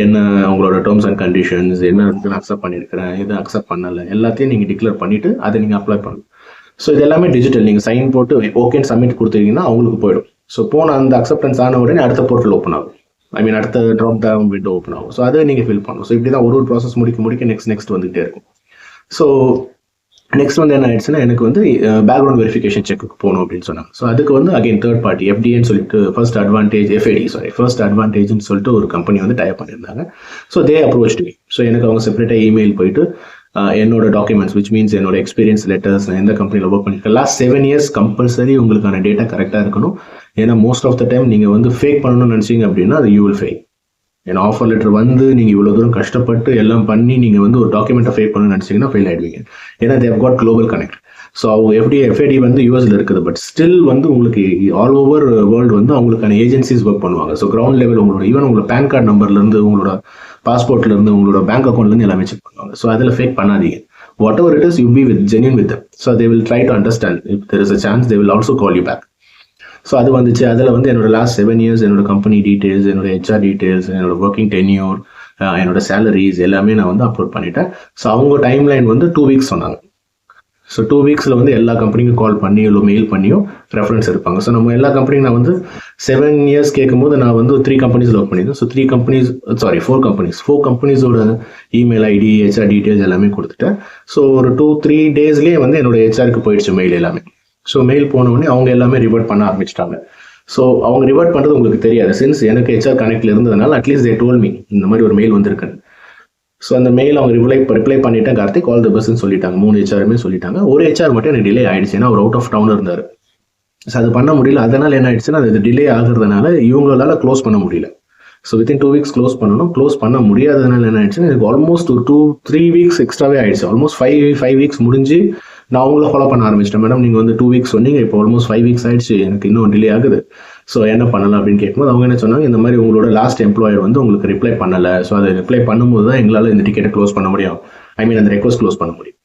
என்ன உங்களோட டேர்ம்ஸ் அண்ட் கண்டிஷன்ஸ் என்ன இருக்குன்னு அக்செப்ட் பண்ணியிருக்கிறேன், எது அக்செப்ட் பண்ணலை, எல்லாத்தையும் நீங்கள் டிக்ளேர் பண்ணிவிட்டு அதை நீங்கள் அப்ளை பண்ணணும். ஸோ இது எல்லாமே டிஜிட்டல். நீங்கள் சைன் போட்டு ஓகேன்னு சப்மிட் கொடுத்தீங்கன்னா அவங்களுக்கு போயிடும். ஸோ போன அந்த அக்செப்டன்ஸ் ஆன உடனே அடுத்த போர்ட்டல் ஓப்பன் ஆகும். அடுத்த ட்ராப் டவுன் விண்டோ ஓப்பன் ஆகும். ஸோ அதை நீங்கள் ஃபில் பண்ணணும். ஸோ இப்படி தான் ஒரு ப்ராசஸ் முடிக்க நெக்ஸ்ட் வந்துகிட்டே இருக்கும். ஸோ நெக்ஸ்ட் வந்து என்ன ஆயிடுச்சுன்னா, எனக்கு வந்து பேக்ரவுண்ட் வெரிஃபிகேஷன் செக்குக்கு போகணும் அப்படின்னு சொன்னாங்க. ஸோ அதுக்கு வந்து அகைன் தேர்ட் பார்ட்டி FDAன்னு சொல்லிட்டு ஃபர்ஸ்ட் அட்வான்டேஜ்னு சொல்லிட்டு ஒரு கம்பெனி வந்து டைப் பண்ணியிருந்தாங்க. So they approached me. So எனக்கு அவங்க செப்பரேட்டாக இமெயில் போயிட்டு என்னோட டாக்குமெண்ட்ஸ் விச் மீன்ஸ் என்னோட எக்ஸ்பீரியன்ஸ் லெட்டர்ஸ், நான் எந்த கம்பெனியில் ஒர்க் பண்ணியிருக்கேன், லாஸ்ட் 7 years கம்பல்சரி உங்களுக்கான டேட்டா கரெக்டாக இருக்கணும். ஏன்னா மோஸ்ட் ஆஃப் த டைம் நீங்கள் வந்து ஃபேக் பண்ணணும்னு நினச்சிங்க அப்படின்னா அது யூ வில் ஃபேக். ஏன்னா ஆஃபர் லெட்டர் வந்து நீங்கள் இவ்வளோ தூரம் கஷ்டப்பட்டு எல்லாம் பண்ணி நீங்கள் வந்து ஒரு டாக்குமெண்ட்டை ஃபேக் பண்ணணும்னு நினச்சிங்கன்னா ஃபெயில் ஆகிடுவீங்க. ஏன்னா they have got global connect. So அவங்க எஃப்ஐடி வந்து யூஎஸ்ல இருக்குது, பட் ஸ்டில் வந்து உங்களுக்கு ஆல் ஓவர் வேர்ல்டு வந்து அவங்களுக்கான ஏஜென்சிஸ் ஒர்க் பண்ணுவாங்க. ஸோ கிரவுண்ட் லெவல் உங்களோட ஈவன் உங்களோட பேன் கார்டு நம்பர்லேருந்து, உங்களோட பாஸ்போர்ட்லேருந்து, உங்களோட பேங்க் அக்கௌண்ட்லேருந்து எல்லாமே செக் பண்ணுவாங்க. ஸோ அதில் ஃபேக் பண்ணாதீங்க. Whatever it is, you be with genuine with them. So they will try to understand. If there is a chance they will also call you back. So அது வந்துச்சு. அதில் வந்து என்னோட last 7 years என்னோட company details, என்னோட HR details, என்னோட working tenure, என்னோட salaries எல்லாமே நான் வந்து அப்லோட் பண்ணிட்டேன். ஸோ அவங்க டைம்லைன் வந்து 2 weeks சொன்னாங்க. ஸோ 2 weeksல வந்து எல்லா கம்பெனிக்கும் கால் பண்ணி இல்லை மெயில் பண்ணியும் ரெஃபரன்ஸ் எடுப்பாங்க. ஸோ நம்ம எல்லா கம்பெனியும் நான் வந்து 7 years கேட்கும்போது நான் வந்து 3 companies ஒர்க் பண்ணியிருந்தேன். ஸோ 4 கம்பெனிஸோட இமெயில் ஐடி, ஹெச்ஆர் டீட்டெயில்ஸ் எல்லாமே கொடுத்துட்டேன். ஸோ ஒரு 2-3 daysலேயே வந்து என்னோட ஹெச்ஆருக்கு போயிடுச்சு மெயில் எல்லாமே. ஸோ மெயில் போனவுடனே அவங்க எல்லாமே ரிவர்ட் பண்ண ஆரம்பிச்சிட்டாங்க. ஸோ அவங்க ரிவர்ட் பண்ணுறது உங்களுக்கு தெரியாது, சின்ஸ் எனக்கு ஹெச்ஆர் கனெக்டில் இருந்ததுனால அட்லீஸ்ட் தே டோல் மீ இந்த மாதிரி ஒரு மெயில் வந்திருக்குன்னு. ஸோ அந்த மெயில் அவங்க ரிப்ளை பண்ணிட்டேன், கார்த்திக் ஆல் தி பெஸ்ட்னு சொல்லிட்டாங்க. 3 ஹெச்ஆருமே சொல்லிட்டாங்க. ஒரு ஹெச்ஆர் மட்டும் எனக்கு டிலே ஆயிடுச்சு, ஏன்னா அவர் அவுட் ஆஃப் டவுன் இருந்தார். ஸோ அது பண்ண முடியல. அதனால் என்ன ஆயிடுச்சுன்னா, அது டிலே ஆகுறதுனால இவங்களால க்ளோஸ் பண்ண முடியல. ஸோ வித்தின் 2 weeks க்ளோஸ் பண்ணணும். க்ளோஸ் பண்ண முடியாததுனால என்ன ஆயிடுச்சுன்னா, எனக்கு ஆல்மோஸ்ட் ஒரு 2-3 weeks எக்ஸ்ட்ராவே ஆயிடுச்சு. ஆல்மோஸ்ட் 5 weeks முடிஞ்சு நான் அவங்கள ஃபாலோ பண்ண ஆரம்பிச்சிட்டேன். மேடம் நீங்கள் வந்து 2 weeks சொன்னீங்க, இப்போ ஆல்மோஸ்ட் 5 weeks ஆயிடுச்சு, எனக்கு இன்னும் டிலே ஆகுது. ஸோ என்ன பண்ணலாம் அப்படின்னு கேட்கும்போது அவங்க என்ன சொன்னாங்க, இந்த மாதிரி உங்களோட லாஸ்ட் எம்ப்ளாயர் வந்து உங்களுக்கு ரிப்ளை பண்ணலை. ஸோ அதை ரிப்ளை பண்ணும்போது தான் எங்களால் இந்த டிக்கெட்டை க்ளோஸ் பண்ண முடியும், அந்த ரெக்வஸ்ட் க்ளோஸ் பண்ண முடியும்.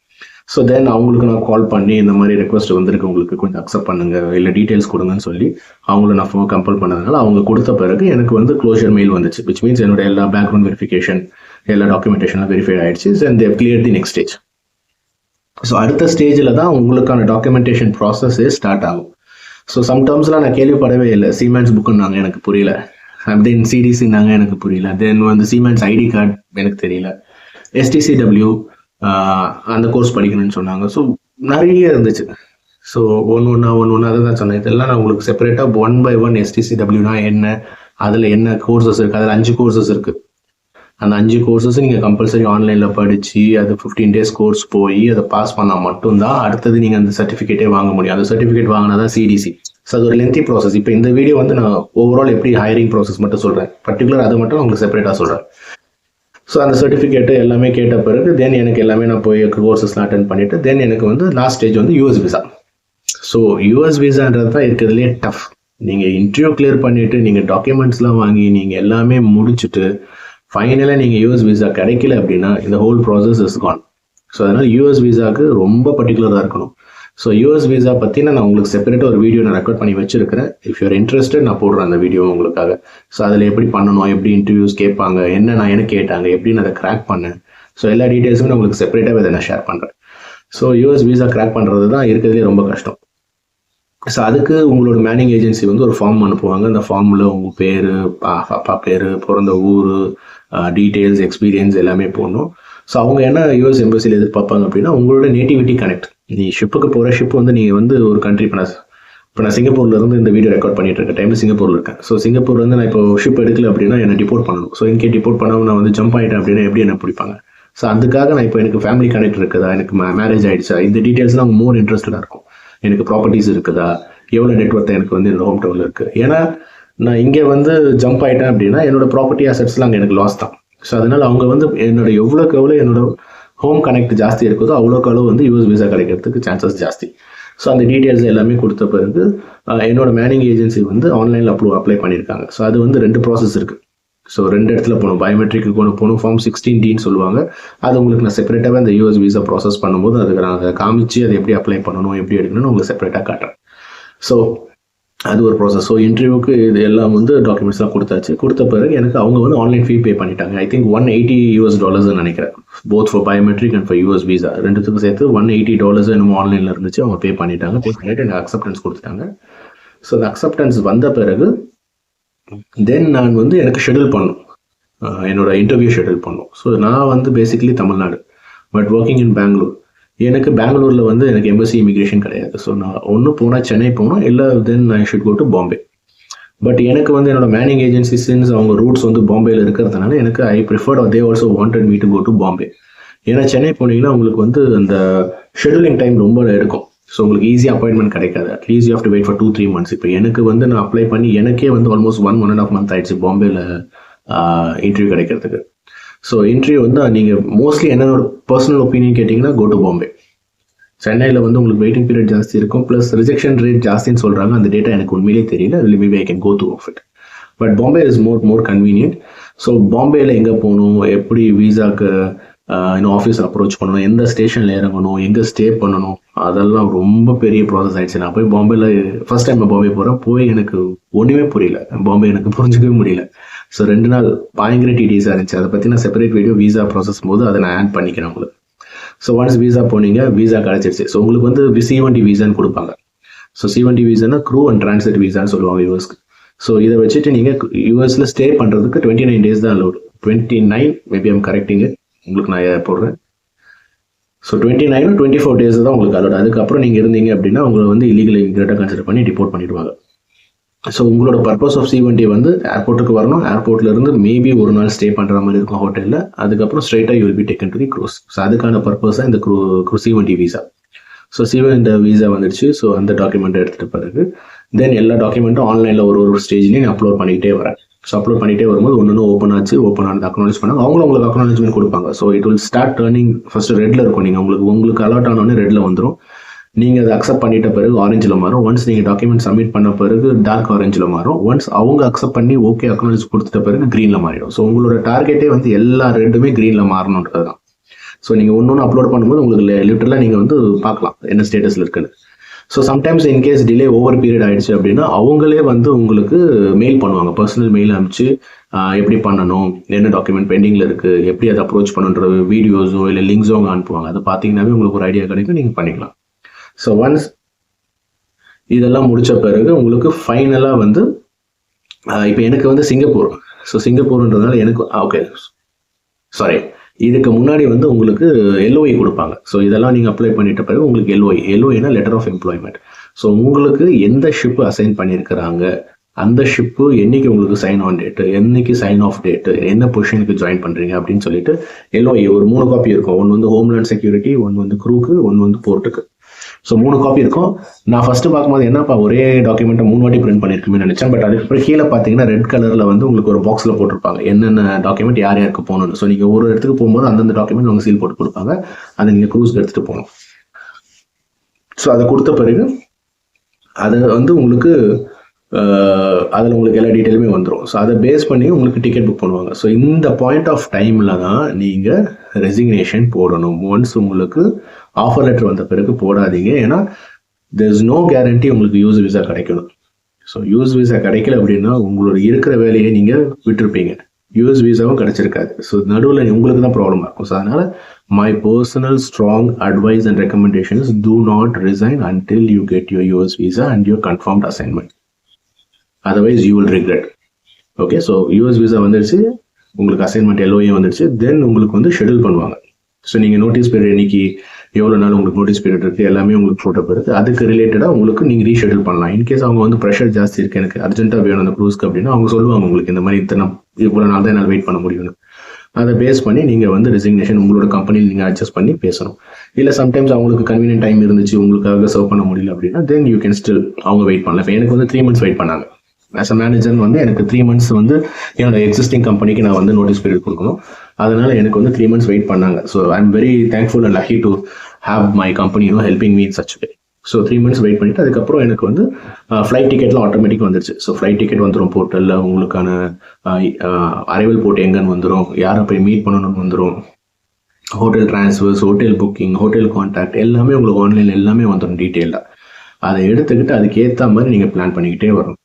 ஸோ தென் அவங்களுக்கு நான் கால் பண்ணி இந்த மாதிரி ரெக்வஸ்ட் வந்திருக்கு, உங்களுக்கு கொஞ்சம் அக்செப்ட் பண்ணுங்க, இல்லை டீட்டெயில்ஸ் கொடுங்கன்னு சொல்லி அவங்கள நான் கம்பல் பண்ணதுனால அவங்க கொடுத்த பிறகு எனக்கு வந்து க்ளோஷர் மெயில் வந்துச்சு. விச் மீன்ஸ் என்னோட எல்லா பேக்ரவுண்ட் வெரிஃபிகேஷன், எல்லா டாக்குமெண்டேஷனும் வெரிஃபை ஆயிடுச்சு. And they've clear the next stage. So அடுத்த ஸ்டேஜில் தான் உங்களுக்கான டாக்குமெண்டேஷன் ப்ராசஸே ஸ்டார்ட் ஆகும். ஸோ சம்டைம்ஸ்லாம் நான் கேள்விப்படவே இல்லை. சீமென்ஸ் புக்குன்னாங்க, எனக்கு புரியல. தென் சிடிசின்னாங்க, எனக்கு புரியல. தென் வந்து சீமென்ஸ் ஐடி கார்டு எனக்கு தெரியல. STCW அந்த கோர்ஸ் படிக்கணும்னு சொன்னாங்க. ஸோ நிறைய இருந்துச்சு. ஸோ ஒன்று அதை தான் சொன்னேன். இதெல்லாம் நான் உங்களுக்கு செப்பரேட்டாக 1 by 1 STCWனா என்ன, அதில் என்ன கோர்சஸ் இருக்குது, அதில் 5 courses இருக்குது. அந்த 5 courses நீங்கள் கம்பல்சரி ஆன்லைனில் படித்து அது 15 days கோர்ஸ் போய் அதை பாஸ் பண்ணால் மட்டும்தான் அடுத்தது நீங்கள் அந்த சர்டிஃபிகேட்டே வாங்க முடியும். அந்த சர்டிஃபிகேட் வாங்கினா தான் CDC. ஸோ அது ஒரு லென்த்தி ப்ராசஸ். இப்போ இந்த வீடியோ வந்து நான் ஓவரால் எப்படி ஹையரிங் ப்ராசஸ் மட்டும் சொல்கிறேன், பர்டிகுலர் அதை மட்டும் உங்களுக்கு செப்பரேட்டாக சொல்கிறேன். ஸோ அந்த சர்டிஃபிகேட்டு எல்லாமே கேட்ட பிறகு தென் எனக்கு எல்லாமே நான் போய் கோர்சஸ்லாம் அட்டென்ட் பண்ணிவிட்டு தென் எனக்கு வந்து லாஸ்ட் ஸ்டேஜ் வந்து US விசா. ஸோ US விசான்றது தான் இருக்கிறதுலே டஃப். நீங்கள் இன்டர்வியூ கிளியர் பண்ணிவிட்டு நீங்கள் டாக்குமெண்ட்ஸ்லாம் வாங்கி நீங்கள் எல்லாமே முடிச்சுட்டு ஃபைனலாக நீங்கள் US விசா கிடைக்கல அப்படின்னா இந்த whole process is gone. So அதனால் US விசாவுக்கு ரொம்ப பர்டிகுலராக இருக்கணும். ஸோ US விசா பற்றினா நான் உங்களுக்கு செப்பரேட்டாக ஒரு வீடியோ நான் ரெக்கார்ட் பண்ணி வச்சிருக்கிறேன். இஃப் யூர் இன்ட்ரெஸ்டட் நான் போடுறேன் அந்த வீடியோ உங்களுக்காக. ஸோ அதில் எப்படி பண்ணணும், எப்படி இன்டர்வியூஸ் கேட்பாங்க, என்ன எனக்கு கேட்டாங்க, எப்படி நான் அதை கிராக் பண்ணேன், ஸோ எல்லா டீட்டெயில்ஸுமே நான் உங்களுக்கு செப்பரேட்டாக இதை நான் ஷேர் பண்ணுறேன். ஸோ US விசா கிராக் பண்ணுறது தான் இருக்கிறதுலே ரொம்ப கஷ்டம். ஸோ அதுக்கு உங்களோட மேனிங் ஏஜென்சி வந்து ஒரு ஃபார்ம் அனுப்புவாங்க. அந்த ஃபார்மில் உங்கள் பேர், அப்பா பேர், பிறந்த ஊர், டீட்டெயில்ஸ், எக்ஸ்பீரியன்ஸ் எல்லாமே போடணும். ஸோ அவங்க என்ன US எம்பசியில் எதிர்பார்ப்பாங்க அப்படின்னா உங்களோட நேட்டிவிட்டி கனெக்ட். நீ ஷிப்புக்கு போகிற ஷிப் வந்து நீங்கள் வந்து ஒரு கண்ட்ரி, இப்போ நான் சிங்கப்பூரில் இருந்து இந்த வீடியோ ரெக்கார்ட் பண்ணிட்டு இருக்க டைமில் சிங்கப்பூரில் இருக்கேன். ஸோ சிங்கப்பூர்லேருந்து நான் இப்போ ஷிப் எடுக்கல அப்படின்னா என்னை டிபோர்ட் பண்ணணும். ஸோ இன்கே டிபோர்ட் பண்ணாமல் நான் வந்து ஜம்ப் ஆகிட்டேன் அப்படின்னா எப்படி என்ன பிடிப்பாங்க. ஸோ அதுக்காக நான் இப்போ எனக்கு ஃபேமிலி கனெக்ட் இருக்குதா, எனக்கு மேரேஜ் ஆகிடுச்சா, இந்த டீட்டெயில்ஸ்லாம் அவங்க மோர் இன்ட்ரெஸ்டடாக இருக்கும். எனக்கு ப்ராப்பர்ட்டிஸ் இருக்குதா, எவ்வளோ நெட்ஒர்த் எனக்கு வந்து என்னோட ஹோம் டவுனில் இருக்குது. ஏன்னா நான் இங்கே வந்து ஜம்ப் ஆகிட்டேன் அப்படின்னா என்னோட ப்ராப்பர்ட்டி அசட்ஸ்லாம் அங்கே எனக்கு லாஸ் தான். ஸோ அதனால் அவங்க வந்து என்னோட எவ்வளோக்கு எவ்வளோ என்னோட ஹோம் கனெக்ட் ஜாஸ்தி இருக்குதோ அவ்வளோக்கு அளவு வந்து US விசா கிடைக்கிறதுக்கு சான்சஸ் ஜாஸ்தி. ஸோ அந்த டீட்டெயில்ஸ் எல்லாமே கொடுத்த பிறகு என்னோட மேனிங் ஏஜென்சி வந்து ஆன்லைனில் அப்ளை பண்ணியிருக்காங்க. ஸோ அது வந்து 2 ப்ராசஸ் இருக்குது. ஸோ 2 இடத்துல போகணும். பயோமெட்ரிக்கு போகணும், ஃபார்ம் 16Dன்னு சொல்லுவாங்க. அது உங்களுக்கு நான் செப்பரேட்டாகவே அந்த US விசா ப்ராசஸ் பண்ணும்போது அதுக்கு நான் அதை காமிச்சு அதை எப்படி அப்ளை பண்ணணும், எப்படி எடுக்கணும்னு உங்களுக்கு செப்பரேட்டாக காட்டுறேன். ஸோ அது ஒரு ப்ராசஸ். ஸோ இன்டர்வியூக்கு இது எல்லாம் வந்து டாக்குமெண்ட்ஸ்லாம் கொடுத்தாச்சு. கொடுத்த பிறகு எனக்கு அவங்க வந்து ஆன்லைன் ஃபீ பே பண்ணிட்டாங்க. ஐ திங்க் $180 நினைக்கிறேன். Both for biometric and for US visa ரெண்டுத்துக்கும் சேர்த்து $180 என்னமோ ஆன்லைனில் இருந்துச்சு. அவங்க பே பண்ணிட்டாங்க. பே பண்ணிட்டு எனக்கு அக்செப்டன்ஸ் கொடுத்துட்டாங்க. ஸோ அந்த அக்செப்டன்ஸ் வந்த பிறகு தென் நான் வந்து எனக்கு ஷெடியூல் பண்ணணும், என்னோட இன்டர்வியூ ஷெடியூல் பண்ணணும். ஸோ நான் வந்து basically Tamil Nadu, but working in Bangalore. எனக்கு பெங்களூரில் வந்து எனக்கு எம்பசி இமிக்ரேஷன் கிடையாது. ஸோ நான் ஒன்று போனால் சென்னை போகணும், இல்லை then I should go to Bombay. But எனக்கு வந்து என்னோட மேனிங் ஏஜென்சி சின்ஸ் அவங்க ரூட்ஸ் வந்து பாம்பேயில் இருக்கிறதுனால எனக்கு I preferred, they also wanted me to go to Bombay. ஏன்னா சென்னை போனீங்கன்னா உங்களுக்கு வந்து அந்த ஷெடியூலிங் டைம் ரொம்ப எடுக்கும். ஸோ உங்களுக்கு ஈஸியாக அப்பாயின்மெண்ட் கிடைக்காது. At least you have to wait for 2-3 months. இப்போ எனக்கு வந்து நான் அப்ளை பண்ணி எனக்கே வந்து ஆல்மோஸ்ட் 1.5 month ஆயிடுச்சு பாம்பேயில் இன்டர்வியூ கிடைக்கிறதுக்கு. ஸோ இன்டர்வியூ வந்து நீங்கள் மோஸ்ட்லி என்னோட பர்சனல் ஒப்பீனியன் கேட்டிங்கன்னா கோ டு பாம்பே. சென்னையில் வந்து உங்களுக்கு வெயிட்டிங் பீரியட் ஜாஸ்தி இருக்கும், ப்ளஸ் ரிஜெக்ஷன் ரேட் ஜாஸ்தின்னு சொல்கிறாங்க. அந்த டேட்டா எனக்கு உண்மையிலே தெரியல, maybe I can go through of it. But Bombay is more convenient. So பாம்பேயில் எங்கே போகணும், எப்படி வீசாக்கு இன்னும் ஆஃபீஸ் அப்ரோச் பண்ணணும், எந்த ஸ்டேஷனில் இறங்கணும், எங்கே ஸ்டே பண்ணணும், அதெல்லாம் ரொம்ப பெரிய ப்ராசஸ் ஆயிடுச்சு. நான் போய் பாம்பேயில் ஃபர்ஸ்ட் டைம் பாம்பே போகிறேன், போய் எனக்கு ஒன்றுமே புரியல, பாம்பே எனக்கு புரிஞ்சுக்கவே முடியல. ஸோ 2 நாள் பயங்கர டிடிஸாக இருந்துச்சு. அதை பற்றி நான் செப்பரேட் வீடியோ வீசா ப்ராசஸ் போது அதை நான் ஆட் பண்ணிக்கிறேன் உங்களுக்கு. ஸோ ஒன்ஸ் வீசா போனீங்க, வீசா கிடச்சிருச்சு. ஸோ உங்களுக்கு வந்து C1T வீசான்னு கொடுப்பாங்க. ஸோ C1T வீசானா க்ரூ அண்ட் டிரான்சிட் வீசான்னு சொல்லுவாங்க யூஎஸ்க்கு. ஸோ இதை வச்சுட்டு நீங்கள் யூஎஸில் ஸ்டே பண்ணுறதுக்கு 29 days தான் அலோடு. 29 மேபி ஐம் கரெக்டிங்கு, உங்களுக்கு நான் போடுறேன். ஸோ 29 or 24 days தான் உங்களுக்கு அலோடு. அதுக்கப்புறம் நீங்கள் இருந்தீங்க அப்படின்னா உங்களை வந்து இல்லீகல் இமிகிரேட்டாக கன்சிடர் பண்ணி டிபோர்ட் பண்ணிடுவாங்க. ஸோ உங்களோட பர்பஸ் ஆஃப் C1T வந்து ஏர்போர்ட்டுக்கு வரணும், ஏர்போர்ட்ல இருந்து மேபி ஒரு நாள் ஸ்டே பண்ணுற மாதிரி இருக்கும் ஹோட்டலில், அதுக்கப்புறம் ஸ்ட்ரைட்டாக you will be taken to the cruise. So அதுக்கான பர்பஸ் தான் இந்த C1T visa. So C1T visa வந்துடுச்சு. ஸோ அந்த டாக்குமெண்ட் எடுத்துகிட்டு பிறகு தென் எல்லா டாக்குமெண்ட்டும் ஆன்லைனில் ஒரு ஸ்டேஜ்லேயும் நான் அப்லோட் பண்ணிக்கிட்டே வரேன். ஸோ அப்லோட் பண்ணிகிட்டே வரும்போது ஒன்று ஓப்பன் ஆனது அக்னாலேஜ் பண்ணாங்க, அவங்களும் உங்களுக்கு அக்னாலேஜ்மெண்ட் கொடுப்பாங்க. So it will start turning. First ரெட்டில் இருக்கும், நீங்கள் உங்களுக்கு அலாட் ஆனோடனே ரெட்டில் வந்துடும். நீங்கள் அதை அக்செப்ட் பண்ணிட்ட பிறகு ஆரஞ்சில் மாறும். ஒன்ஸ் நீங்கள் டாக்குமெண்ட் சப்மிட் பண்ண பிறகு டார்க் ஆரஞ்சில் மாறும். ஒன்ஸ் அவங்க அக்செப்ட் பண்ணி ஓகே அக்னாலேஜ் கொடுத்துட்ட பிறகு க்ரீனில் மாறிடும். ஸோ உங்களோட டார்கெட்டே வந்து எல்லா ரெட்டுமே க்ரீனில் மாறணுன்றது தான். ஸோ நீங்கள் ஒன்று அப்லோட் பண்ணும்போது உங்களுக்கு லிட்டரலாக நீங்கள் வந்து பார்க்கலாம் என்ன ஸ்டேட்டஸில் இருக்குன்னு. So sometimes in case delay over period ஆயிடுச்சு அப்படின்னா அவங்களே வந்து உங்களுக்கு மெயில் பண்ணுவாங்க, பர்சனல் மெயில் அனுப்பிச்சு எப்படி பண்ணணும், என்ன டாக்குமெண்ட் பெண்டிங்கில் இருக்குது, எப்படி அதை அப்ரோச் பண்ணுன்ற வீடியோஸோ இல்லை லிங்க்ஸோ அவங்க அனுப்புவாங்க. அதை பார்த்தீங்கன்னாவே உங்களுக்கு ஒரு ஐடியா கிடைக்கும், நீங்கள் பண்ணிக்கலாம். ஸோ ஒன்ஸ் இதெல்லாம் முடித்த பிறகு உங்களுக்கு ஃபைனலாக வந்து இப்போ எனக்கு வந்து சிங்கப்பூர். ஸோ சிங்கப்பூர்ன்றதுனால எனக்கு ஓகே சாரி இதுக்கு முன்னாடி வந்து உங்களுக்கு LOI கொடுப்பாங்க. ஸோ இதெல்லாம் நீங்கள் அப்ளை பண்ணிட்ட பிறகு உங்களுக்கு LOIனா லெட்டர் ஆஃப் எம்ப்ளாய்மெண்ட். ஸோ உங்களுக்கு எந்த ஷிப்பு அசைன் பண்ணியிருக்கிறாங்க, அந்த ஷிப்பு என்னைக்கு உங்களுக்கு சைன் ஆன் டேட்டு, என்னைக்கு சைன் ஆஃப் டேட்டு, என்ன பொசிஷனுக்கு ஜாயின் பண்ணுறீங்க அப்படின்னு சொல்லிட்டு LOI ஒரு 3 காப்பி இருக்கும். ஒன்று வந்து ஹோம்லேண்ட் செக்யூரிட்டி, ஒன்று வந்து க்ரூக்கு, ஒன்று வந்து போர்ட்டுக்கு. ஸோ 3 காப்பி இருக்கும். நான் ஃபர்ஸ்ட் பார்க்கும்போது என்னப்பா ஒரே டாக்குமெண்ட்டை 3 வாட்டி பிரிண்ட் பண்ணியிருக்குமே நினைச்சேன். பட் அதுக்கப்புறம் கீழே பார்த்தீங்கன்னா ரெட் கலரில் வந்து உங்களுக்கு ஒரு பாக்ஸில் போட்டிருப்பாங்க என்னென்ன டாக்குமெண்ட் யார் யாருக்கு போகணும்னு. ஸோ நீங்கள் ஒரு இடத்துக்கு போகும்போது அந்தந்த டாக்குமெண்ட் அவங்க சீல் போட்டு கொடுப்பாங்க, அதை நீங்கள் க்ரூஸ்க்கு எடுத்துகிட்டு போகணும். ஸோ அதை கொடுத்த பிறகு அதை வந்து உங்களுக்கு அதில் உங்களுக்கு எல்லா டீட்டெயிலுமே வந்துடும். ஸோ அதை பேஸ் பண்ணி உங்களுக்கு டிக்கெட் புக் பண்ணுவாங்க. ஸோ இந்த பாயிண்ட் ஆஃப் டைமில் தான் நீங்கள் ரெசிக்னேஷன் போடணும். ஒன்ஸ் உங்களுக்கு ஆஃபர் லெட்டர் வந்த பிறகு போடாதீங்க, ஏன்னா தேர் இஸ் நோ கேரண்டி உங்களுக்கு யூஸ் விசா கிடைக்கணும். ஸோ யூஸ் விசா கிடைக்கல அப்படின்னா உங்களோட இருக்கிற வேலையை நீங்கள் விட்டுருப்பீங்க, யூஎஸ் விசாவும் கிடைச்சிருக்காது. ஸோ நடுவில் உங்களுக்கு தான் ப்ராப்ளம் இருக்கும். ஸோ அதனால் my personal strong advice and recommendations do not resign until you get your US visa and your confirmed assignment. Otherwise you will regret. Okay, so US visa வந்துடுச்சு, உங்களுக்கு assignment LOA வந்துடுச்சு, தென் உங்களுக்கு வந்து schedule பண்ணுவாங்க. So நீங்கள் notice period இன்னைக்கு எவ்வளோ நாள் உங்களுக்கு நோட்டீஸ் பீரியட் இருக்குது எல்லாமே உங்களுக்கு ஃபோட்டோ போயிருக்கு. அதுக்கு ரிலேட்டடாக உங்களுக்கு நீங்கள் ரீஷெடியூல் பண்ணலாம். இன்கேஸ் அவங்க வந்து ப்ரெஷர் ஜாஸ்தி இருக்குது, எனக்கு அர்ஜென்ட்டாக வேணும் அந்த க்ரூஸ்க்கு அப்படின்னா அவங்க சொல்லுவாங்க உங்களுக்கு இந்த மாதிரி இவ்வளோ நாள் தான் என்னால் வெயிட் பண்ண முடியும்னு. அதை பேஸ் பண்ணி நீங்கள் வந்து ரெசிக்னேஷன் உங்களோட கம்பெனியில் நீங்கள் அட்ஜஸ்ட் பண்ணி பேசணும். இல்லை சம்டைம்ஸ் அவங்களுக்கு கன்வீனியன்ட் டைம் இருந்துச்சு உங்களுக்காக சர்வ் பண்ண முடியல அப்படின்னா தென் யூ கேன் ஸ்டில் அவங்க வெயிட் பண்ணலாம். இப்போ எனக்கு வந்து 3 months வெயிட் பண்ணாங்க. ஆஸ் அ மேனேஜர் வந்து எனக்கு 3 months வந்து என்னோட எக்ஸிஸ்டிங் கம்பெனிக்கு நான் வந்து நோட்டீஸ் பீரியட் கொடுக்கணும். அதனால எனக்கு வந்து 3 months வெயிட் பண்ணாங்க. So I am very thankful and lucky to have my company helping me in such way. So 3 months wait பண்ணிட்டு அதுக்கப்புறம் எனக்கு வந்து ஃப்ளைட் டிக்கெட்லாம் ஆட்டோமேட்டிக் வந்துருச்சு. ஸோ ஃப்ளைட் டிக்கெட் வந்துடும், போர்ட்டலில் உங்களுக்கான அரைவல் போர்ட் எங்கன்னு வந்துடும், யாரை போய் மீட் பண்ணணும்னு வந்துடும், hotel transfers, hotel booking, hotel contact எல்லாமே உங்களுக்கு ஆன்லைனில் எல்லாமே வந்துடும் டீட்டெயிலாக. அதை எடுத்துக்கிட்டு அதுக்கு ஏற்ற மாதிரி நீங்கள் பிளான் பண்ணிக்கிட்டே வரணும்.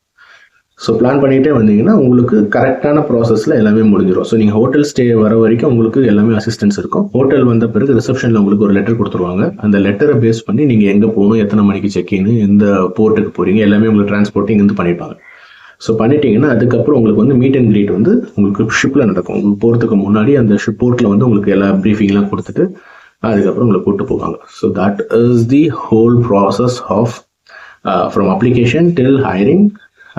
ஸோ பிளான் பண்ணிகிட்டே வந்தீங்கன்னா உங்களுக்கு கரெக்டான ப்ராசஸில் எல்லாமே முடிஞ்சிடும். ஸோ நீங்கள் ஹோட்டல் ஸ்டே வர வரைக்கும் உங்களுக்கு எல்லாமே அசிஸ்டன்ஸ் இருக்கும். ஹோட்டல் வந்த பிறகு ரிசப்ஷனில் உங்களுக்கு ஒரு லெட்டர் கொடுத்துருவாங்க. அந்த லெட்டரை பேஸ் பண்ணி நீங்கள் எங்கே போகணும், எத்தனை மணிக்கு செக்இன், எந்த போர்ட்டுக்கு போகிறீங்க எல்லாமே உங்களுக்கு டிரான்ஸ்போர்ட்டிங் வந்து பண்ணிப்பாங்க. ஸோ பண்ணிட்டீங்கன்னா அதுக்கப்புறம் உங்களுக்கு வந்து மீட் அண்ட் கிரீட் வந்து உங்களுக்கு ஷிப்பில் நடக்கும். உங்களுக்கு போகிறதுக்கு முன்னாடி அந்த ஷிப் போர்ட்டில் வந்து உங்களுக்கு எல்லா ப்ரீஃபிங்லாம் கொடுத்துட்டு அதுக்கப்புறம் உங்களை கூப்பிட்டு போவாங்க. So that is the whole process off from application till hiring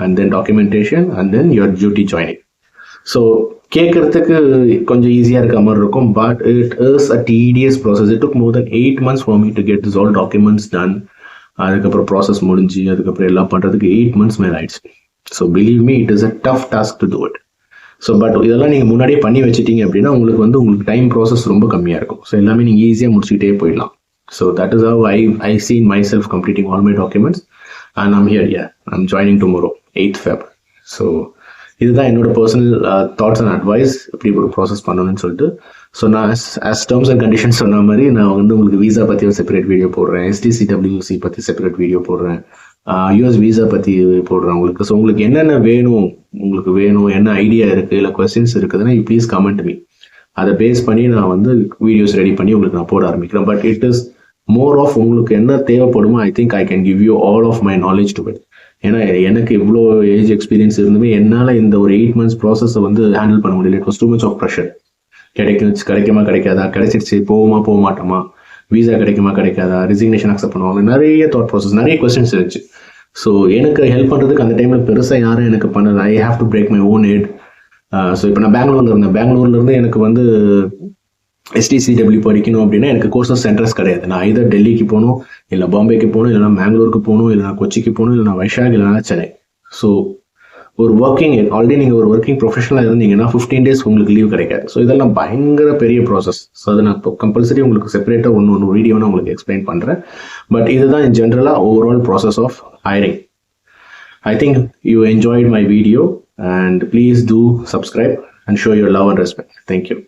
and then documentation and then your duty joining. So கேட்கறதுக்கு கொஞ்சம் ஈஸியாக இருக்க மாதிரி இருக்கும், but it is a tedious process. It took more than 8 months for me to get this all documents done. அதுக்கப்புறம் process முடிஞ்சு அதுக்கப்புறம் எல்லாம் பண்ணுறதுக்கு 8 months மேலே ஆயிடுச்சு. So believe me, it is a tough task to do it. So but இதெல்லாம் நீங்கள் முன்னாடியே பண்ணி வச்சுட்டீங்க அப்படின்னா உங்களுக்கு டைம் ப்ராசஸ் ரொம்ப கம்மியாக இருக்கும். ஸோ எல்லாமே நீங்கள் ஈஸியாக முடிச்சுக்கிட்டே போயிடலாம். So that is how I see myself completing all my documents, and I'm here. Yeah, I'm joining tomorrow, 8th Feb. So இதுதான் என்னோட பர்சனல் தாட்ஸ் அண்ட் அட்வைஸ் எப்படி ஒரு ப்ராசஸ் பண்ணணும்னு சொல்லிட்டு. ஸோ நான் as terms and conditions சொன்ன மாதிரி நான் வந்து உங்களுக்கு வீசா பற்றி ஒரு செப்பரேட் வீடியோ போடுறேன், STCWC பற்றி செப்பரேட் வீடியோ போடுறேன், US வீசா பற்றி போடுறேன் உங்களுக்கு. ஸோ உங்களுக்கு என்னென்ன வேணும், என்ன ஐடியா இருக்குது, இல்லை கொஸ்டின்ஸ் இருக்குதுன்னா யூ ப்ளீஸ் கமெண்ட் மீ. அதை பேஸ் பண்ணி நான் வந்து வீடியோஸ் ரெடி பண்ணி உங்களுக்கு நான் போட ஆரம்பிக்கிறேன். But it is more of உங்களுக்கு என்ன தேவைப்படுமோ I think I can give you all of my knowledge to it. ஏன்னா எனக்கு இவ்வளோ ஏஜ் எக்ஸ்பீரியன்ஸ் இருந்துமே என்னால் இந்த ஒரு 8 months ப்ராசஸை வந்து ஹேண்டில் பண்ண முடியல. It was too much of pressure. கிடைக்குமா கிடைக்காதா, கிடைச்சிருச்சு போக மாட்டோமா, வீசா கிடைக்காதா, ரிசிக்னேஷன் அக்செப்ட் பண்ணுவாங்க, நிறைய தாட் ப்ராசஸ், நிறைய கொஸ்டின்ஸ் இருந்துச்சு. ஸோ எனக்கு ஹெல்ப் பண்ணுறதுக்கு அந்த டைமில் பெருசாக யாரும் எனக்கு பண்ணல. ஐ have to break my own head. So இப்போ நான் பெங்களூர்லேருந்து எனக்கு வந்து STCW படிக்கணும் அப்படின்னா எனக்கு கோர்சஸ் சென்டர்ஸ் கிடையாது. நான் either டெல்லிக்கு போகணும், இல்லை பாம்பேக்கு போகணும், இல்லைனா மேங்களூருக்கு போகணும், இல்லைனா கொச்சிக்கு போகணும், இல்லைனா வைஷாக், இல்லைனா சென்னை. ஸோ ஒரு ஆல்ரெடி நீங்கள் ஒரு ஒர்க்கிங் ப்ரொஃபஷனலாக இருந்தீங்கன்னா 15 days உங்களுக்கு லீவ் கிடைக்காது. ஸோ இதெல்லாம் பயங்கர பெரிய ப்ராசஸ். ஸோ அதை நான் இப்போ கம்பல்சரி உங்களுக்கு செப்பரேட்டாக ஒன்று வீடியோ நான் உங்களுக்கு எக்ஸ்பிளைன் பண்ணுறேன். பட் இதுதான் ஜென்ரலாக overall process of hiring. I think you enjoyed my video, and please do subscribe and show your love and respect. Thank you.